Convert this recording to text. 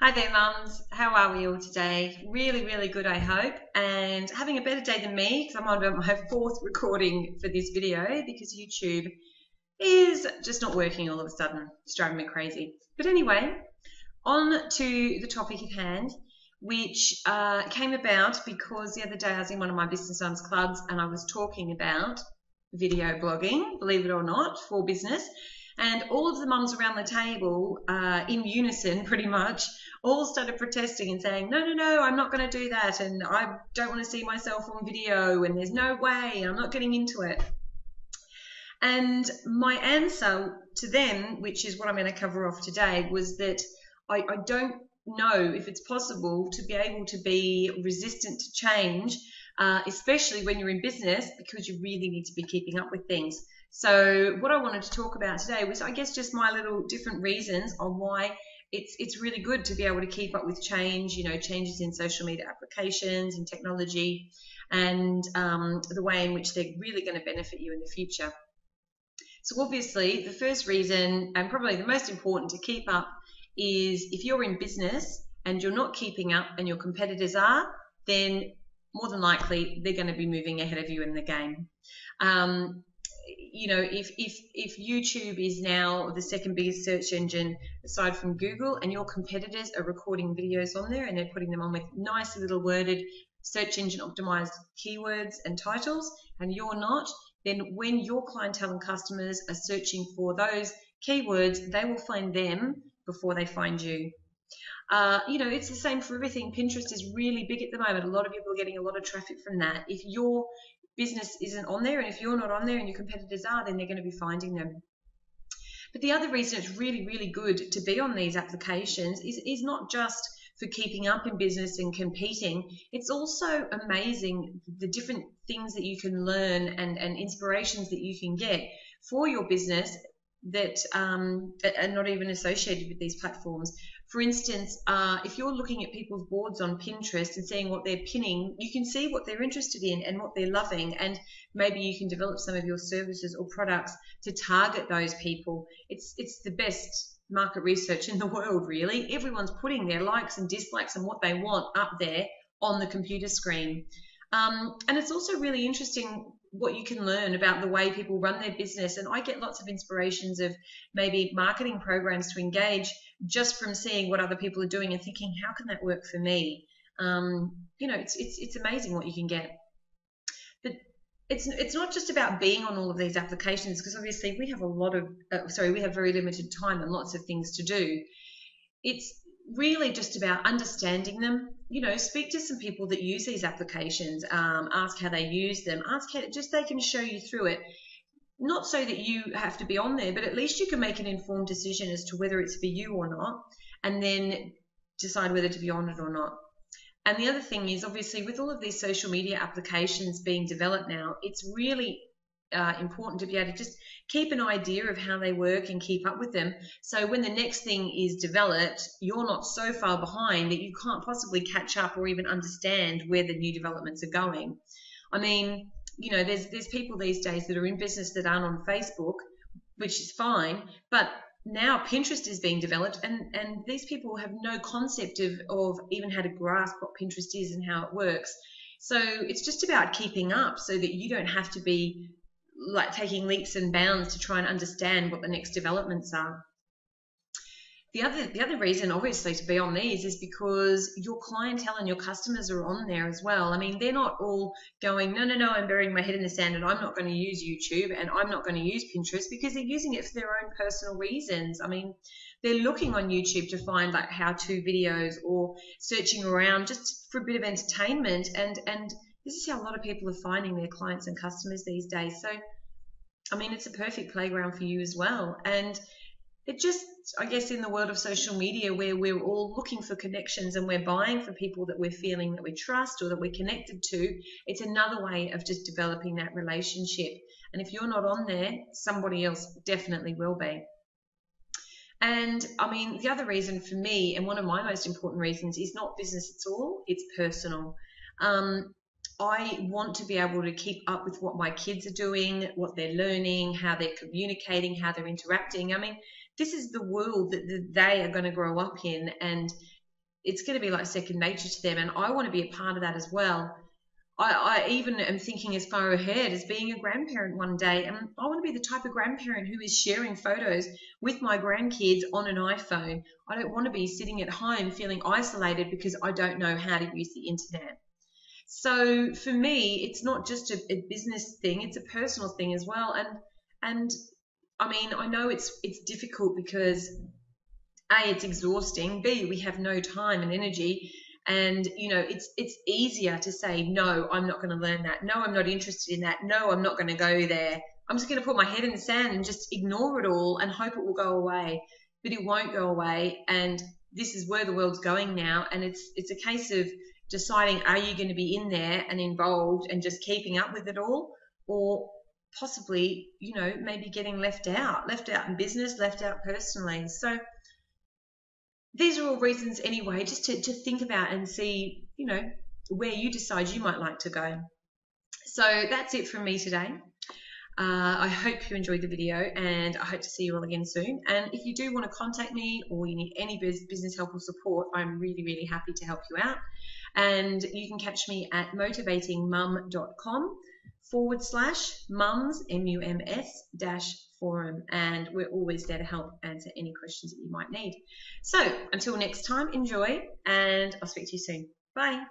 Hi there, mums. How are we all today? Really, really good, I hope. And having a better day than me because I'm on about my fourth recording for this video because YouTube is just not working all of a sudden. It's driving me crazy. But anyway, on to the topic at hand, which came about because the other day I was in one of my business owners clubs and I was talking about video blogging, believe it or not, for business. And all of the mums around the table, in unison pretty much, all started protesting and saying, no, no, no, I'm not going to do that. And I don't want to see myself on video. And there's no way. I'm not getting into it. And my answer to them, which is what I'm going to cover off today, was that I don't know if it's possible to be able to be resistant to change, especially when you're in business, because you really need to be keeping up with things. So what I wanted to talk about today was, I guess, just my little different reasons on why it's really good to be able to keep up with change, changes in social media applications and technology, and the way in which they're really going to benefit you in the future. So obviously, the first reason, and probably the most important to keep up, is if you're in business and you're not keeping up and your competitors are, then more than likely they're going to be moving ahead of you in the game. If YouTube is now the second biggest search engine aside from Google, and your competitors are recording videos on there and they're putting them on with nice little worded search engine optimized keywords and titles, and you're not, then when your clientele and customers are searching for those keywords, they will find them before they find you. It's the same for everything. Pinterest is really big at the moment. A lot of people are getting a lot of traffic from that. If your business isn't on there, and if you're not on there and your competitors are, then they're going to be finding them. But the other reason it's really, really good to be on these applications is not just for keeping up in business and competing. It's also amazing the different things that you can learn and inspirations that you can get for your business that are not even associated with these platforms. For instance, if you're looking at people's boards on Pinterest and seeing what they're pinning, you can see what they're interested in and what they're loving, and maybe you can develop some of your services or products to target those people. It's the best market research in the world, really. Everyone's putting their likes and dislikes and what they want up there on the computer screen. And it's also really interesting what you can learn about the way people run their business. And I get lots of inspirations of maybe marketing programs to engage just from seeing what other people are doing and thinking, how can that work for me? It's amazing what you can get. But it's not just about being on all of these applications, because obviously we have we have very limited time and lots of things to do. It's really just about understanding them. Speak to some people that use these applications, ask how they use them, ask how they can show you through it. Not so that you have to be on there, but at least you can make an informed decision as to whether it's for you or not, and then decide whether to be on it or not. And the other thing is, obviously, with all of these social media applications being developed now, it's really important to be able to just keep an idea of how they work and keep up with them. So when the next thing is developed, you're not so far behind that you can't possibly catch up or even understand where the new developments are going. I mean, there's people these days that are in business that aren't on Facebook, which is fine, but now Pinterest is being developed, and these people have no concept of even how to grasp what Pinterest is and how it works. So it's just about keeping up so that you don't have to be like taking leaps and bounds to try and understand what the next developments are. The other reason, obviously, to be on these is because your clientele and your customers are on there as well. I mean, they're not all going, no, no, no, I'm burying my head in the sand and I'm not going to use YouTube and I'm not going to use Pinterest, because they're using it for their own personal reasons. I mean, they're looking on YouTube to find like how-to videos or searching around just for a bit of entertainment. And this is how a lot of people are finding their clients and customers these days. So, I mean, it's a perfect playground for you as well. And it just, I guess, in the world of social media where we're all looking for connections and we're buying for people that we're feeling that we trust or that we're connected to, it's another way of just developing that relationship. And if you're not on there, somebody else definitely will be. And I mean, the other reason for me, and one of my most important reasons, is not business at all, it's personal. I want to be able to keep up with what my kids are doing, what they're learning, how they're communicating, how they're interacting. I mean, this is the world that they are going to grow up in, and it's going to be like second nature to them, and I want to be a part of that as well. I even am thinking as far ahead as being a grandparent one day, and I want to be the type of grandparent who is sharing photos with my grandkids on an iPhone. I don't want to be sitting at home feeling isolated because I don't know how to use the internet. So for me, it's not just a business thing; it's a personal thing as well. And I mean, I know it's difficult because A, it's exhausting. B, we have no time and energy. And it's easier to say no, I'm not going to learn that. No, I'm not interested in that. No, I'm not going to go there. I'm just going to put my head in the sand and just ignore it all and hope it will go away. But it won't go away. And this is where the world's going now. And it's a case of deciding, are you going to be in there and involved and just keeping up with it all, or possibly, maybe getting left out in business, left out personally. So these are all reasons anyway, just to think about and see, where you decide you might like to go. So that's it from me today. I hope you enjoyed the video, and I hope to see you all again soon. And if you do want to contact me or you need any business help or support, I'm really, really happy to help you out. And you can catch me at motivatingmum.com/mums, MUMS-forum, and we're always there to help answer any questions that you might need. So until next time, enjoy, and I'll speak to you soon. Bye.